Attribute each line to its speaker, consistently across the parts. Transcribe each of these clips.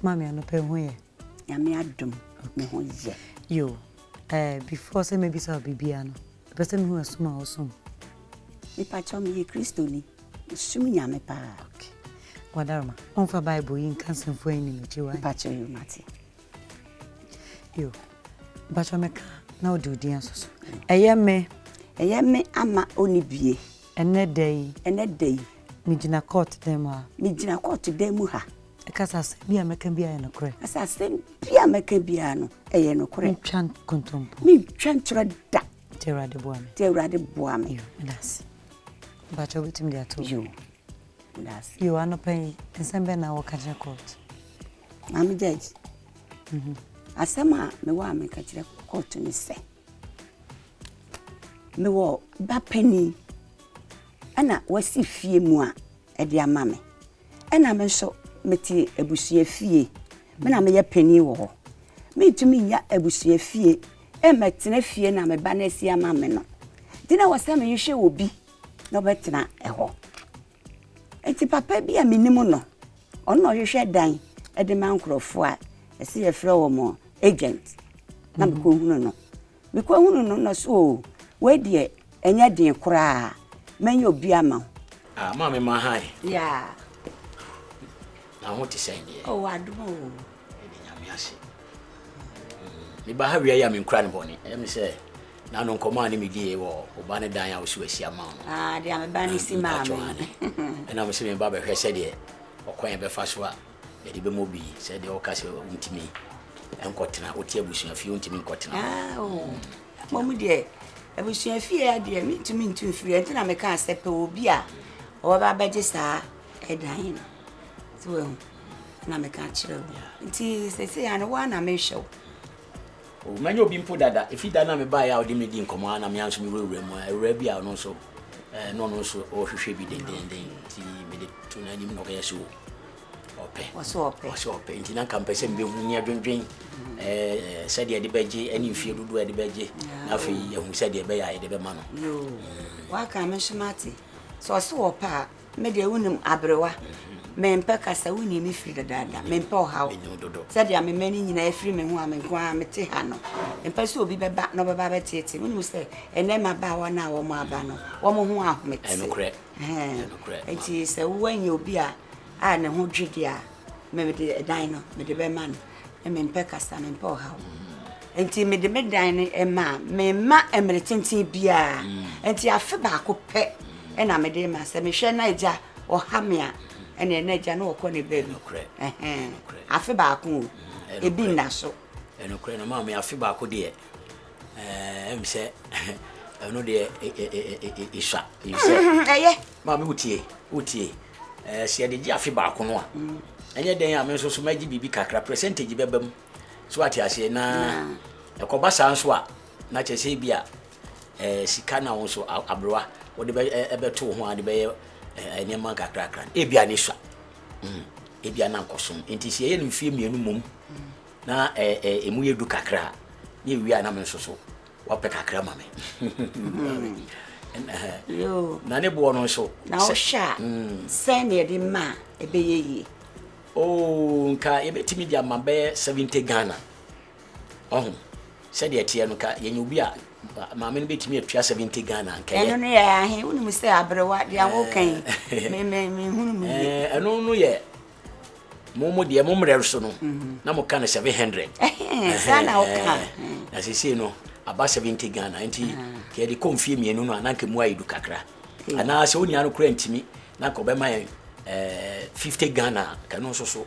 Speaker 1: Mammy and pay where.
Speaker 2: Yami adum me ho ye.
Speaker 1: You before say maybe so be piano. The person who is small soon.
Speaker 2: Me pacho me Christo ni. Sumi nyame pa.
Speaker 1: Okay. Wadarma. On for Bible in cancer for any mature.
Speaker 2: Pacho you mate.
Speaker 1: You. Pacho meka now do the answers. Ayame
Speaker 2: ama onibie.
Speaker 1: Ene day. Me jina court them
Speaker 2: Me jina court dem ha.
Speaker 1: Ekasa bi ameka bi aye no kore.
Speaker 2: Asa sem bi ameka bi ano eye no kore.
Speaker 1: Me twan kontompo.
Speaker 2: Me twan tro da.
Speaker 1: Terade boame.
Speaker 2: Terade boame.
Speaker 1: Yes. Bacho bitim dia to.
Speaker 2: You. That's.
Speaker 1: You are not paying December na wakaja court.
Speaker 2: I'm judge. Asema me wa ameka kire court ni se. Me wo ba pani. Ana wasi fie mu a e de ama me. Ana me so meti abusua fie. Me na me ye pani wo ho. Me tumi nya abusua fie. E metena fie na me ba na si ama me no. Dina wasa me yehwe obi no betena e ho. Enti papa bi a menimu no. Ono hwehwe dan e de man krofo a e se ye frɛ wo mo agent. Na me ko hunu no. Me ko hunu no no so we de enya den kura. Many obi ama.
Speaker 3: Ah, mama ma hai.
Speaker 2: Yeah.
Speaker 3: Na ho ti sɛn de.
Speaker 2: Oh, adu.
Speaker 3: Edi nyame ase. Me ba ha wi ya me nkura ne bɔne. Em sɛ na no nkɔmɔ ani me die wo oba ne dan a wo so asi ama no.
Speaker 2: Ah, de am ba ni si ma me.
Speaker 3: Na me se me ba ba hwɛ sɛ de ɔkwan be fa so a de be mo bi sɛ de o ka sɛ untimi enkɔtena o tie abusua fie untimi nkɔtena.
Speaker 2: Ah, oh. Momu de abusua fie ya de mi ntumi ntu firi enti na me ka sepe obi a o ba beje saa edan no. So na me ka kire o. Nti se ya no wa na me hwew.
Speaker 3: O manyo bi mpo dada efi da na me ba ya o de me di nkɔmɔ na me anso me wura mu awura bi a no so no so o hwehwɛ bi den ti me de to na ni no ka yeso ope ope nti na kan pese mbe hu nya dwendwen sɛ de beje ani mfie dodo de beje na afei ehu sɛ de be ya de be ma no
Speaker 2: yo wa ka me shimati so so opa me de wunim abrewa me mpa kasa wuni me firi dada me mpa ohaw sɛ de me mani nyina afiri me hu a me nko a me te ha no mpa so obi beba no beba betete wunim sɛ ene ma ba wa na wo mo aba no wo mo hu ahomete
Speaker 3: enokre
Speaker 2: enti sɛ wo anya obi a ne ho dwede a me de dan no me de be ma no me mpa kasa me mpa ohaw enti me de me dan no ma me ma emre tenten bia enti afe ba ko pe na me de ma sɛ me hwɛ na agya ohamia ene na agya no okɔ ne baby afe ba ko ebi na so
Speaker 3: enokre no ma me afe ba ko de em sɛ no de isha
Speaker 2: eye
Speaker 3: ma me utie se de gi afe ba ko no a enye den a me so so magi bibi kakra percentage bebam so ati ase na ekoba san so a na chese bia sika na won so abroa wo de ebeto ho ade be enema kakra kakra ebia ne swa ebia na nkosom enti se ye no mfie mienu mom na emu yedu kakra ni wi a na me so so wo pe kakra ma me
Speaker 2: yo
Speaker 3: na ne bo no so
Speaker 2: na o sha sen ne de ma ebe ye
Speaker 3: oh nka ebetimi dia mabe 70 Ghana said the tia no ka ye obi a ma me no betimi atua 70 Ghana nka ye
Speaker 2: eno no ya he wonu mu se abrewa dia wo kan me hunu mu
Speaker 3: eno no ye mo de mo mre so no na mo kan 700
Speaker 2: sana o kan
Speaker 3: na sisi no aba 70 Ghana enti ke de konfie mienu no ananka mu ayidu kakra ana se oni anu kura ntimi na ko be ma 50 Ghana kanu so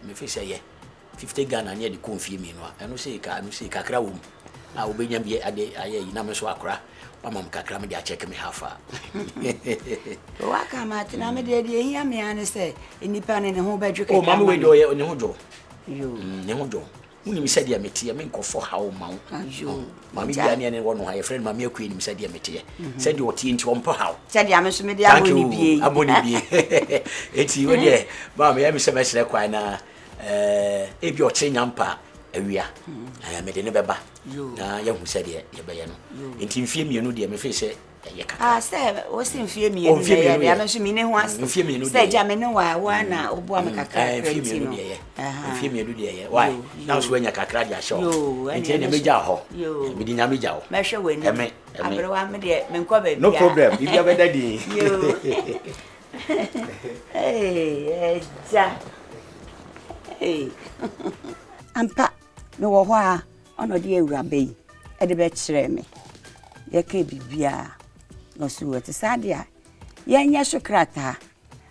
Speaker 3: me fi say 50 Ghana near the confirm me no eno say kakra wo a obenya bi ade ayi na me so akra mama kakra me dey check me hafa
Speaker 2: wa ka ma tina me dey hia me an say enipa ne ho badwe kakra
Speaker 3: oh mama we do ye ne ho jo
Speaker 2: yo
Speaker 3: ne ho jo muni mi said ya metie me nkofo hawo mawo
Speaker 2: ajo
Speaker 3: mama bi ane ne wono ha ye friend mama akui ni mi said ya metie said you tie nti wompo hawo
Speaker 2: said ya me so me dey aboni bie
Speaker 3: eti we dey mama ya mi se me sere kwa na ebi oche nyampa awia aya me de ne beba na ya hu said ye be ye no enti mfie mienu de me fe se ye kakra
Speaker 2: say wo sin fie mi enu ye ya no so mi ne ho as
Speaker 3: fie mi enu
Speaker 2: say ja me ne wa na obo am kakra
Speaker 3: fie mi enu de ye fie mi enu de ye why now so anya kakra dia show enti ne meja ho me di nya meja ho
Speaker 2: me hwe we ni abrewa me de me nkwa ba bia
Speaker 3: no problem if you better di
Speaker 2: hey ja hey ampa me wo ho a ono de ewura be yi e de be kire me ye ka bibia no so we ti sade a ye nya so krata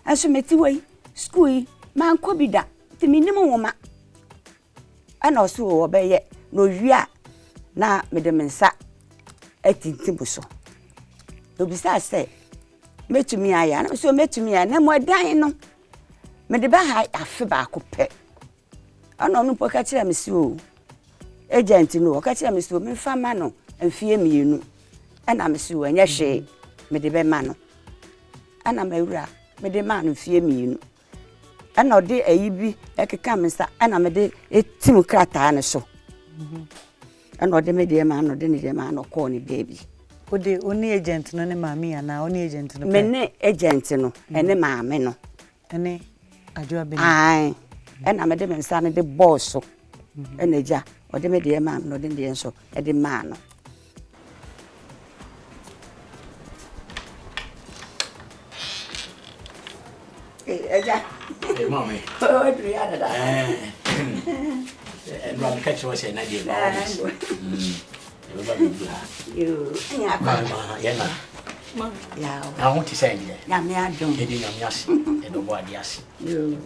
Speaker 2: aso meti wei school man ko bi da ti minim woma ana so wo be ye no wia na me de mensa atintim so obi sa say metumi aya na so metumi aya na mo dan no me de ba ha afe ba ko pe ana no poka kire me si o agent no ka kire me si o me fa ma no amfie mienu ana me si o anya hwe me de be ma no ana mawura me de ma no fie mienu ana ode ayibi ekeka me sa ana me de etim krata ne so ana ode me de ma no de ne de ma no ko ni baby
Speaker 1: ode oni agent no ne maami ana oni agent no
Speaker 2: me ne agent no ene maame no
Speaker 1: ene adwa be
Speaker 2: ai ana me de me sa ne de boss ene ja ode me de ma no de ne so e de ma no eja
Speaker 3: mommy
Speaker 2: o do ya da
Speaker 3: no am catch what say na dey ba
Speaker 2: you nya ba
Speaker 3: ya na
Speaker 2: ya
Speaker 3: na ho ti say dey
Speaker 2: ya me adon
Speaker 3: e dey nyam yase e do bo ade ase
Speaker 2: you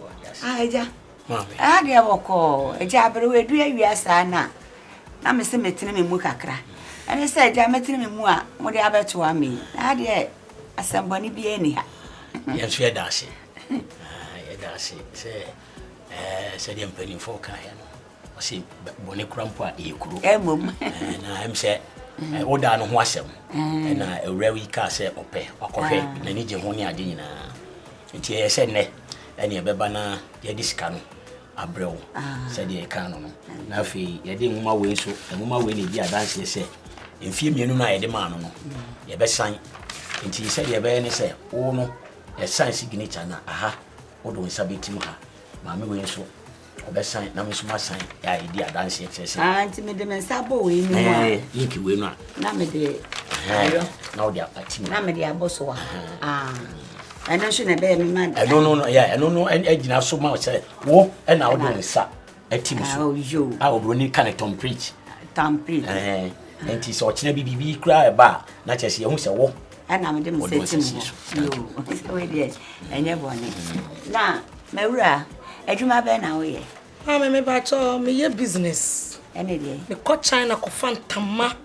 Speaker 2: eja
Speaker 3: mommy
Speaker 2: ade aboko eja abere we du awia sa na me se metine me mu kakra ene se eja metine me mu a mo de abeto ami ade asambani bi eni ha
Speaker 3: ya so ya da ase se dem penin fo kan ya no o se bone krampo a e kuro
Speaker 2: emom
Speaker 3: na em se o da no ho asem na ewura wi ka se ope akohwe na ni je ho ni ade nyina nti e se ne ene e beba na ye disika no abrew se de e kan no na afi ye de nwuma we so nwuma we na bi adanse se emfie mienu na ye de ma no ye be san nti se ye be ne se o no e san signature na aha odo nsabetimu ha maame we so obesan na mesuma san ya idi adanse exercise
Speaker 2: anti me de mensabo we ni wa
Speaker 3: yiki we no
Speaker 2: na me de ayo
Speaker 3: na odi apati
Speaker 2: na me de aboso wa eno so na be me man
Speaker 3: no yeah no ejina so ma say wo e na odo nsa atimu so
Speaker 2: yo
Speaker 3: odo ni kan temperate enti so china bibi kra e ba na chese ye hu se wo
Speaker 2: ana me de msetimu yo we de enye boni na mewura adwuma be na wo ye
Speaker 4: me ba cho me ye business
Speaker 2: ene de
Speaker 4: me ko China ko fantama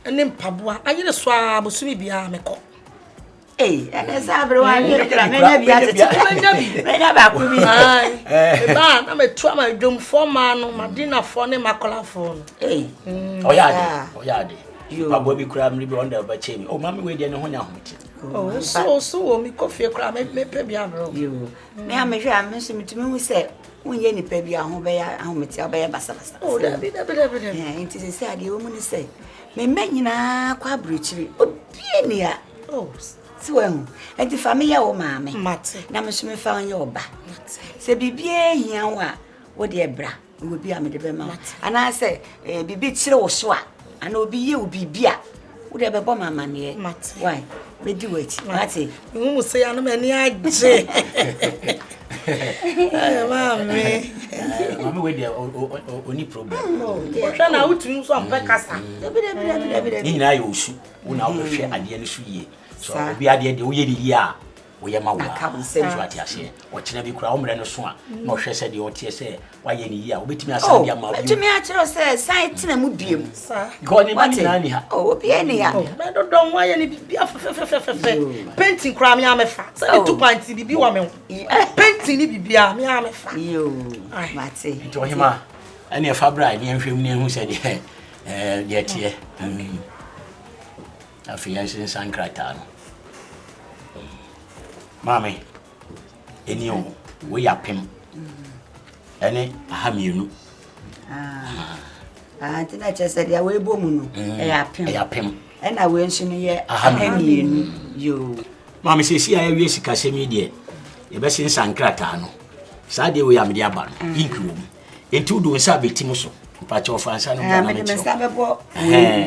Speaker 4: ene mpaboa ayire so abosu bibia me ko
Speaker 2: ene sabre wa ye kra me nya bia tete me nya ba ko bi
Speaker 4: me ba na me tu ama dwom fo ma no madina fo ne makola fo no
Speaker 3: oyade pabo bi kra mri bi onda ba chemi o mami we de ne ho nya homti
Speaker 4: so mi coffee kra me pe bia bro
Speaker 2: yo me ha me hwe am so mitumi hu se wonye ni pe bia ho be ya ahometi obe basa
Speaker 4: dabi
Speaker 2: nti se ade wo mu ni se me manyina kwa abrochiri obie ni a si we hu enti family wo maame
Speaker 4: mate
Speaker 2: na me so me fa onye oba se bibie hia wa wo de bra wo bia me de be ma ana se bibi chire wo so a ana obi ye obi bia wo de be bo mama ne why me di wait mate
Speaker 4: mu se ya no me ni age
Speaker 3: mami we de oni problem
Speaker 4: o hwa na utun so ampe kasa
Speaker 3: ni na yo osu wo na wo hwe ade ne so yie so obi ade de wo ye di a wo ye ma wa so ati ase wo kina bi kura wo mre no so a na wo hwe se de wo tie se wa ye ni yie a wo betimi asa dia ma bi
Speaker 2: betimi a kiro se site na mu biem
Speaker 3: go ni mani na ni ha
Speaker 2: obi eni ya
Speaker 4: me do don wa ye ni bibia fe painting kura me amefa se ni 2 point bibi wa me painting ni bibia me amefa
Speaker 2: yo mate
Speaker 3: to hima ani e fabra ni enhwem ni ehu se de de tie afia sin sankrata no mami eni o we yapem ene ahamienu
Speaker 2: tina chese dia we bomu no e yapem ena we nso no ye ahamienu yo
Speaker 3: ma me sesi a we sika semi de e be sin sankrata no sa de we amde aba no ink wo mu enti udo nsa betim so pa che ofansa no na me
Speaker 2: nsa bebo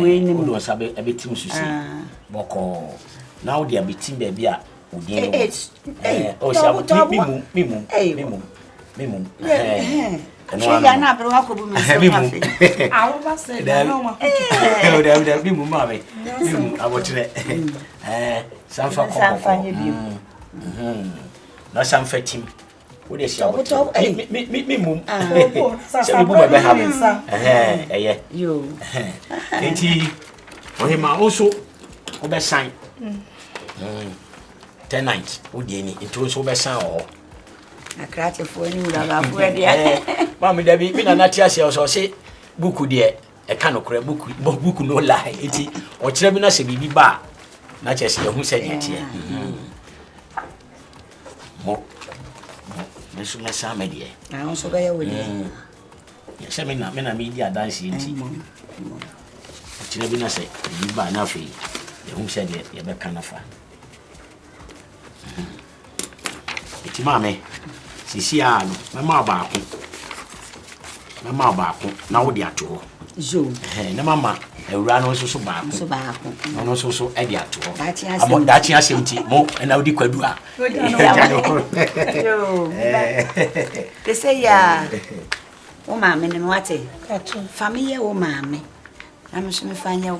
Speaker 2: we ni
Speaker 3: udo nsa be betim so si boko na wo de betim be bia odi no o sha mimu
Speaker 2: ya na bro akobu me so ma fe
Speaker 4: awo ba se da no ma
Speaker 3: da mimu ma me mimu abotre sanfa kokoko na sanfa tim wo de sia abotre mimu se bu ba ha me eye
Speaker 2: yo
Speaker 3: enti o he ma oso o be san tenant wo de ni enti oso be san o
Speaker 2: akrate fo ni ura ba fo dia
Speaker 3: ma me da bi mi na ti ase o so se buku de e ka no kore buku no lie enti o kire bi na se bibi ba na che se hu se dia tie mo me so me sa me die
Speaker 2: ah on so ga ya we dia
Speaker 3: ya se me na me dia dance enti o kire bi na se bibi ba na fe e hu se dia ye be ka na fa enti ma me sisi ano mama baako na wo de ato
Speaker 2: jo
Speaker 3: na mama ewura no so baako no so e de ato amo dachi asenti mo na wo di kwadu a
Speaker 2: yo they say ya o ma me ne wate family o ma me na me so me fanya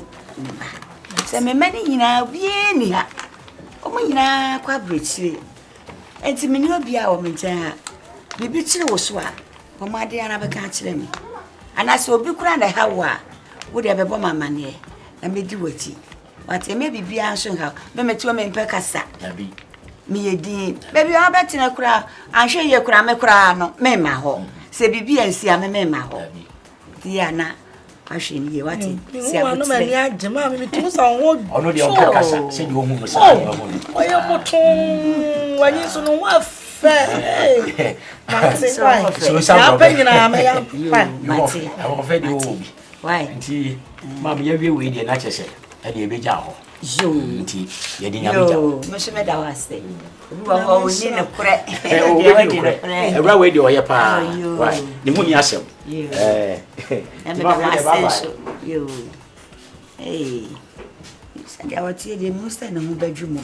Speaker 2: se me mani nyina bie ni ha o mo nyina kwa brechire enti me ni obi a o me nchen ha bibi chire wo so a o ma de ana be ka chire me ana se obi kura na ha wo a wo de be bo mama ne na me di wati wate me bibi anso ha me metu me mpe kasa
Speaker 3: abi
Speaker 2: me yedin baby o beti na kura anhwe ye kura me kura no me ma ho se bibi ansi a me ma ho di ana ahwe ni ye wate se
Speaker 4: a no mani agye ma me tu so wo
Speaker 3: ono de on kasa se di wo hu no sa
Speaker 4: o ye moton wanyi so no wa fe mate
Speaker 3: so sa
Speaker 4: ya pe nyina me ya
Speaker 2: mate
Speaker 3: I want fe di wo
Speaker 2: why
Speaker 3: nti ma me ye we de na chese e de be ja ho
Speaker 2: yo
Speaker 3: nti ye di nyame ja
Speaker 2: yo me so me da wase obi wa wo ni ne kure
Speaker 3: Every way do ye pa why ni mu ni asem
Speaker 2: na me da wase yo say dia wati de mu sta na hu badwum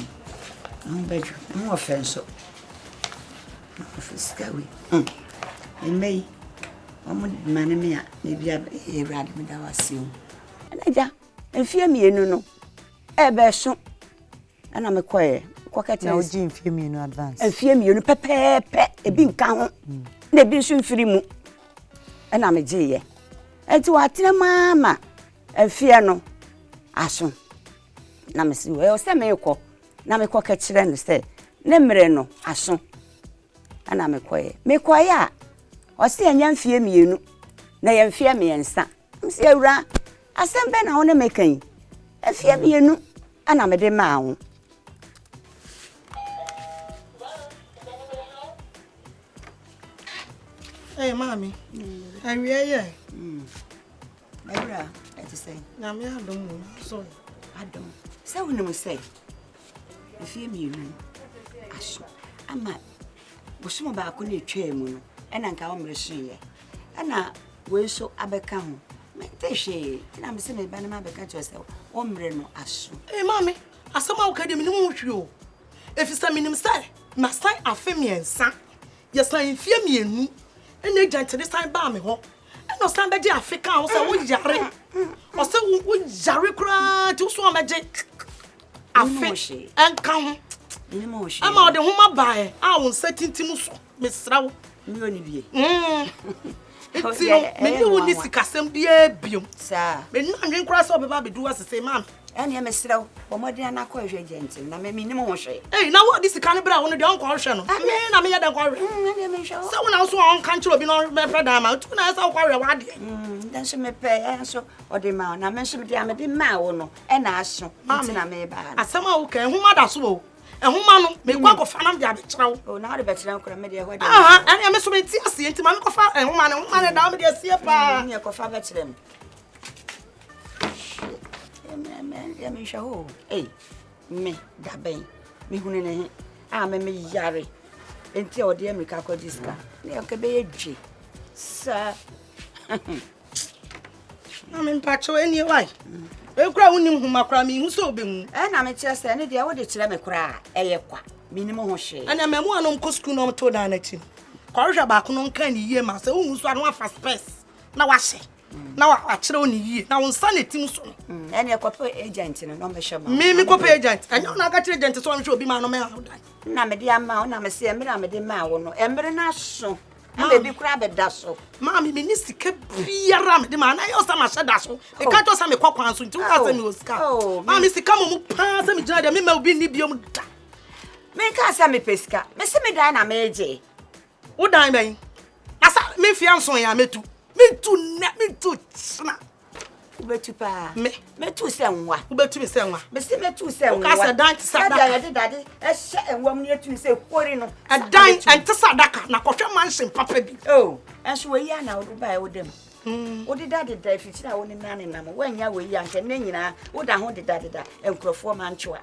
Speaker 2: no offense fiskawi emei omo mane me a me bia ewrade me da wase o na ja enfie mienu no ebe so ana me koye kokete
Speaker 1: na oji enfie mienu advance
Speaker 2: enfie mienu pepepe ebi nka ho na ebi nso mfiri mu ana me giye enti watene mama enfie no aso na me si we o se me ko na me kokete no se ne mre no aso ana me koye a o se anya mfie mienu na ye mfie miensa msi awura asembe na wo ne mekan afie mienu ana me de ma wo
Speaker 4: hey mami awie ye
Speaker 2: awura eti say
Speaker 4: na me adom so
Speaker 2: adom se wo ne mo say afie mienu aso ama bosumo ba ko na etwa mu no ena nka wo mre hye ena we so abeka ho mentehwe na me se me ba na ma beka cho se wo mre no aso
Speaker 4: hey mami asama wo ka de minim hwe o efisa minim sai ma sai afemiensa ye sai fie mienu ena agentene sai ba me ho ena san beje afrika wo se wo yare o se wo yare kura ti so amaje afi enka ho ama o de homa bae a won satintim so mesra wo
Speaker 2: mi oni bie
Speaker 4: enti no me ni woni sikasem bia biom
Speaker 2: sa
Speaker 4: me na nwen kura so beba bedu asese mam
Speaker 2: ene me mesra wo modena na ko hwe gentle na me ni mo hwe
Speaker 4: na wo di sika ne bra wo no de on ko hwe no me na me ya de ko hwe
Speaker 2: ene me hwe
Speaker 4: se wo na so on kan chiro bi no me prada ma tu na sa ko hwe wa de
Speaker 2: dan so me pe so o de ma na me so me de ma wo no ena aso enti na me ba
Speaker 4: asema wo kan huma da so wo ehuma no me kwa ko fa na de abekirawo
Speaker 2: o na de bekira nkora me de ho de
Speaker 4: ene me so me ti ase enti ma me ko fa ehuma ne da me de asie pa
Speaker 2: ni ko fa bekira me me show. Hey, me daben. Me hunene. Ah, me yare. Enti o de America ko diska. Ne o ke be edwe. Sir.
Speaker 4: I'm pacho any why. We kura wonim huma kura me hu so obemu.
Speaker 2: Na me kire se ne de wo de kire me kura eye kwa. Minimum ho hwe.
Speaker 4: Ana memu anom ko school no to dan na chi. Kọrọhwa ba ko no nkan ni yie ma se hu so anu afa space. Na wa hye. Na wa akire oni yie. Na won sa na tim so.
Speaker 2: Ene ko agent no me hwe ma.
Speaker 4: Me ko agent. Anya na ka kire agent so am hwe obi ma no me ahodan.
Speaker 2: Na me de ama na me se me na me de ma wo no. Embre na so. Na be kura be da so.
Speaker 4: Mami me ni sika biara me de ma na yo sa ma hye da so. E ka to sa me kwakwan so nti wo ka sa me osika. Mami sika mo pa sa me gina de me ma obi ni biom da.
Speaker 2: Me ka sa me pesika. Me se me dan na me eje.
Speaker 4: Wo dan ben. Asa me fianso ya metu. Me tu chna.
Speaker 2: Ubetu pa.
Speaker 4: Me
Speaker 2: tu se nwa.
Speaker 4: Ubetu me se nwa.
Speaker 2: Me se me tu se nwa.
Speaker 4: Ka sa dan ti sa
Speaker 2: da ya de dade e hye enwa mu etu se kori no.
Speaker 4: Dan enti sadaka na kotwe mansion papa bi.
Speaker 2: Oh, enso we ya na wo ba e wo dem. Wo de dade da fiti na wo ni nane na mo. Wanya we ya nke ne nyina wo da ho de dade da enkrofo man chwa.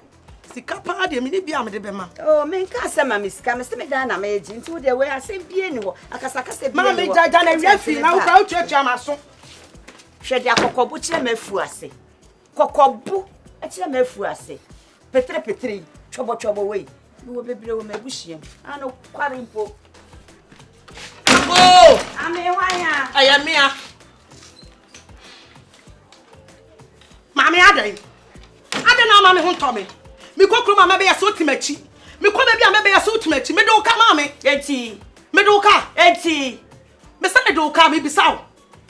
Speaker 4: Sika pa de me ni bia me de be ma.
Speaker 2: Oh, me nka asema me sika me se me da na me eji nti wo de we asem bie ni wo. Akasa kasa bie.
Speaker 4: Ma me jaja na refi na wo ka utuatua ma so.
Speaker 2: Hwe de akokobu kire mafu ase. Kokobu e kire mafu ase. Petre chobo we. Ni wo bebre wo mabuhiem. Ano kware mpo.
Speaker 4: Oh,
Speaker 2: ame wanya.
Speaker 4: Ayamia. Mami adan. Adan na mami ho to me. Me kokro mama be yaso timachi. Me ko be bia me be yaso timachi. Me do ka mami.
Speaker 2: Eti.
Speaker 4: Me do ka.
Speaker 2: Eti.
Speaker 4: Me se me do ka me bisawo.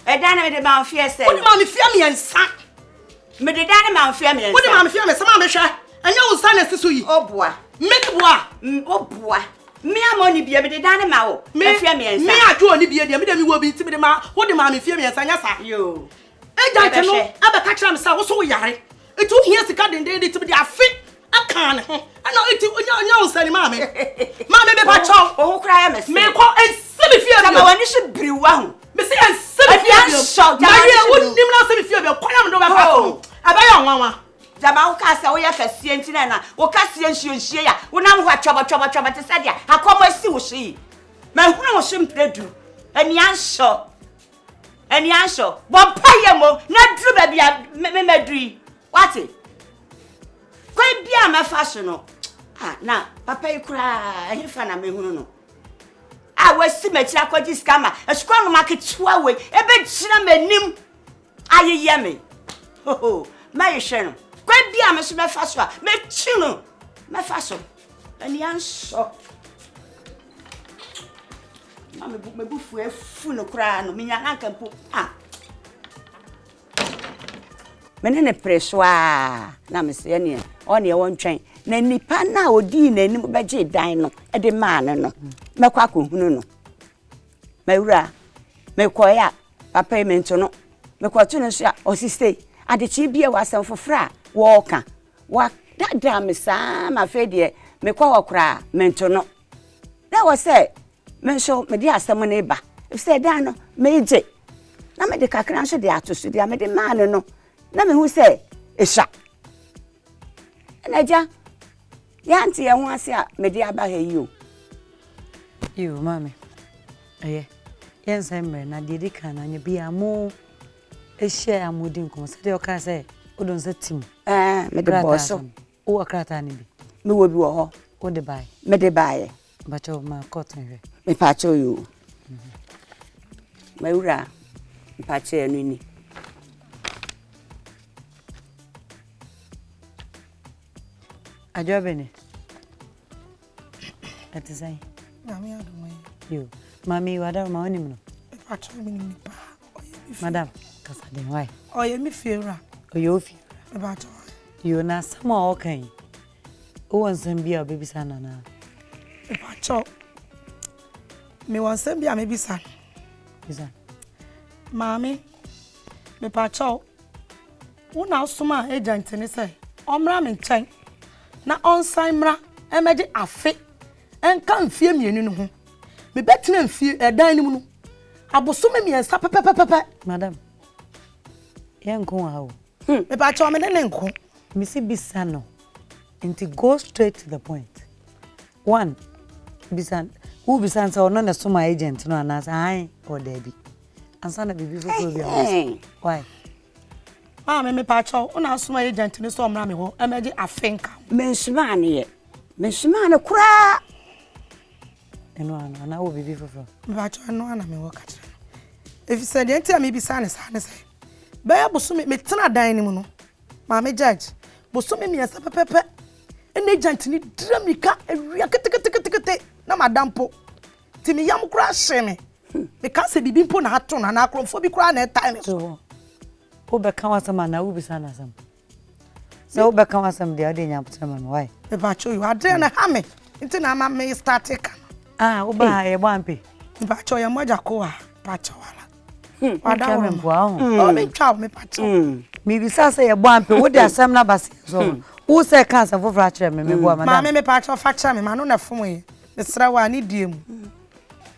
Speaker 2: E dan na me de ma fie se.
Speaker 4: Wo de mami fia me ensa.
Speaker 2: Me de dan na ma fie me ensa.
Speaker 4: Wo de mami fia me se mami hwe. Anya wo sa na siso yi.
Speaker 2: Oboa.
Speaker 4: Me boa.
Speaker 2: Oboa. Me amoni bia me de dan na ma wo. Me fie me ensa.
Speaker 4: Me adwo oni bia de me de me wo bi nti me de ma wo de mami fia me ensa nya sa.
Speaker 2: Yo.
Speaker 4: Eja no aba ka kira me sa wo so wo yare. Etu hia sika dende de ti me de afi akane ho. Ana eti onya unsani mami. Mami be pa chaw.
Speaker 2: O kra ya me se.
Speaker 4: Me ko ense me fia
Speaker 2: Sama wani shi briwa hu.
Speaker 4: Me se ense me fia. Maria wonnim na se me fia be kwanya me do be fa ko. Abaya nwanwa.
Speaker 2: Jama wo ka se wo ya kasie ntina na wo kasie nhie ya wo nam ho chobo te sadia akomo si wo hyi ma hunu wo hye mpredu ani ansho bo paye mo na dru ba bia me madui wati ko bia ma fa so no na papa ikura ahifa na me hunu no wasi ma kira kwaji scammer esukwa no maketwa we ebe kira manim ayeye me ho ma yehwe no kwa bia me so me fa so me chi no me fa so ani anso ma me bufu efu no kra no minya anka mpo menene preswa na me se ne one e won twen na nipa na odi na anim beje dan no e de man no mekwa kohunu no mawura mekoya papa mento no mekotu no so a osiste adechi bia wasam fofra wo ka wa dada me sa ma fe de mekwa wakra mento no na wo se menso me di asam ne ba se dan no meje na me de kakra nso de atoso de me de man no na me hu se esha na ja ya anti ya hu ase a me de aba ha yi o
Speaker 1: yo mami yense mre na de kana nya bia mo ehye amodi nkom se de oka se odon se tim
Speaker 2: me de boso
Speaker 1: o akrata ni bi
Speaker 2: me wo bi wo ho
Speaker 1: o de bai
Speaker 2: me de bai
Speaker 1: bacho ma cotton we
Speaker 2: me pacho yo me ura pacho enu ni
Speaker 1: ajobene atisai
Speaker 4: Mami adumwe.
Speaker 1: yo mami wada ma onim no
Speaker 4: Pacho mi ni pa.
Speaker 1: madam kasade why
Speaker 4: Oye mi Efiewura.
Speaker 1: oyofi
Speaker 4: Me pacho.
Speaker 1: yo na sama okan o wonsam bia obebisa na
Speaker 4: Me pacho. Me wonsam bia me bisa.
Speaker 1: bisa
Speaker 4: Mami. Me pacho. Una suma agent ni say. Omra me nchen. Na onsan mra emeje afe. Enka mfie mienu no ho. Me betina mfie edan ni mu no. Abosome miensa pepepepepe.
Speaker 1: madam yen ko ha o
Speaker 4: Me ba cho me ne nko.
Speaker 1: Me see bisano. Inti go straight to the point. One, bisan. Who bisan so no na suma agent no anasa ai or Debbie. Ansa na bibi fofo bi am. Why?
Speaker 4: Ma me pa cho una suma agent ni so mra me ho emeji afenka.
Speaker 2: Me suma ne kura.
Speaker 1: Eno ana na wo bibi fofo.
Speaker 4: Me ba cho eno ana me wo ka kire. If said enti me bisa ne sa ne say. Be ya bosu me tena dan ni mu no. Ma me judge. Bosu me miasa pepepe. Ene agent ni dramika ewia ketekete na madampo. Ti me yam kura hye me. Because se bibi mpo na ato na akromfo bi kura na time so.
Speaker 1: Wo be kan wasam na wo bisa na sam. So wo be kan wasam de ade nyam tena man why?
Speaker 4: Me ba cho you ade na ha me. Nti na ma me start ka.
Speaker 1: Ah, wo ba ye bampe.
Speaker 4: Me ba cho ya moja ko a pa cho wala.
Speaker 1: Wada wo mpo a ho.
Speaker 4: O me twa me pa cho.
Speaker 1: Me bisa se ye bampe wo de asam na base so. Wo se kan sa fofra kire me bo
Speaker 4: Ma me pa cho fa kire me ma no na fom ye. Me sra wa ni die mu.